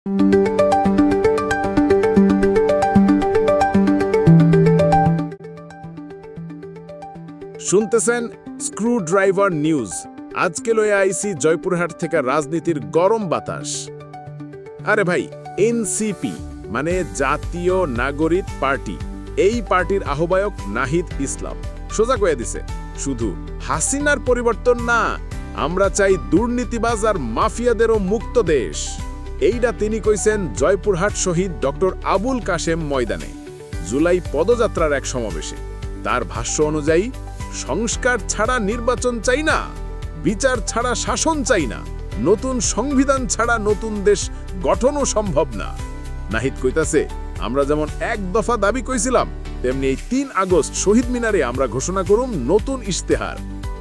শুনতেছেন screw driver news. আজকে লয়ে আইসি জয়পুরহাট থেকে রাজনীতির গরম বাতাস। আরে ভাই, এনসিপি মানে জাতীয় নাগরিক পার্টি, এই পার্টির আহ্বায়ক নাহিদ ইসলাম সোজা কয়ে দিছে, শুধু হাসিনার পরিবর্তন না, আমরা চাই দুর্নীতিবাজ আর মাফিয়াদেরও মুক্ত দেশ। এইটা তিনি কইছেন জয়পুরহাট শহীদ ডক্টর আবুল কাশেম ময়দানে জুলাই পদযাত্রার এক সমাবেশে। তার ভাষ্য অনুযায়ী, সংস্কার ছাড়া নির্বাচন চাই না, বিচার ছাড়া শাসন চাই না, নতুন সংবিধান ছাড়া নতুন দেশ গঠনও সম্ভব না। নাহিদ কইতাছে, আমরা যেমন এক দফা দাবি কইছিলাম, তেমনি এই ৩ আগস্ট শহীদ মিনারে আমরা ঘোষণা করুম নতুন ইশতেহার।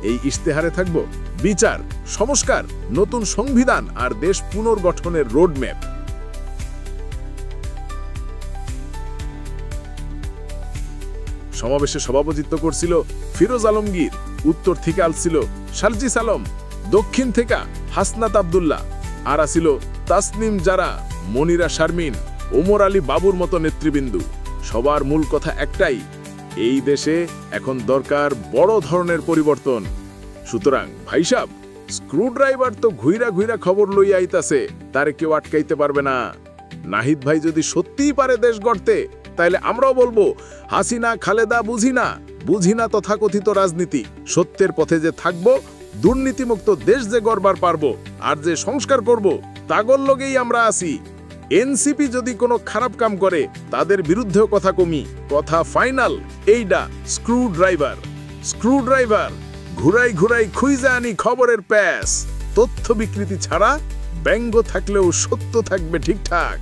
এই ইশতেহারে থাকব বিচার, সংস্কার, নতুন সংবিধান আর দেশ পুনর্গঠনের রোডম্যাপ। সমাবেশে সভাপতিত্ব করছিল ফিরোজ আলমগীর, উত্তর থেকে আসছিল শারজিস আলম, দক্ষিণ থেকে হাসনাত আবদুল্লাহ, আর আসিল তাসনিম জারা, মনিরা শারমিন, ওমর আলী বাবুর মতো নেতৃবৃন্দু। সবার মূল কথা একটাই, এই দেশে এখন দরকার বড় ধরনের পরিবর্তন। সুতরাং ভাইসাব, স্ক্রু ড্রাইভার তো ঘুইরা ঘুইরা খবর লইয়া আইতাছে, তারে কেউ আটকাইতে পারবে না। নাহিদ ভাই যদি সত্যিই পারে দেশ গড়তে, তাইলে আমরাও বলবো, হাসিনা খালেদা বুঝি না তথাকথিত রাজনীতি। সত্যের পথে যে থাকবো, দুর্নীতিমুক্ত দেশ যে গড়বার পারবো, আর যে সংস্কার করব, তাগর লগেই আমরা আছি। এনসিপি যদি কোনো খারাপ কাম করে, তাদের বিরুদ্ধেও কথা কমি, কথা ফাইনাল। এইটা স্ক্রু ড্রাইভার ঘুরাই ঘুরাই খুইজা আনি খবরের প্যাস। তথ্য বিকৃতি ছাড়া ব্যঙ্গ থাকলেও সত্য থাকবে ঠিকঠাক।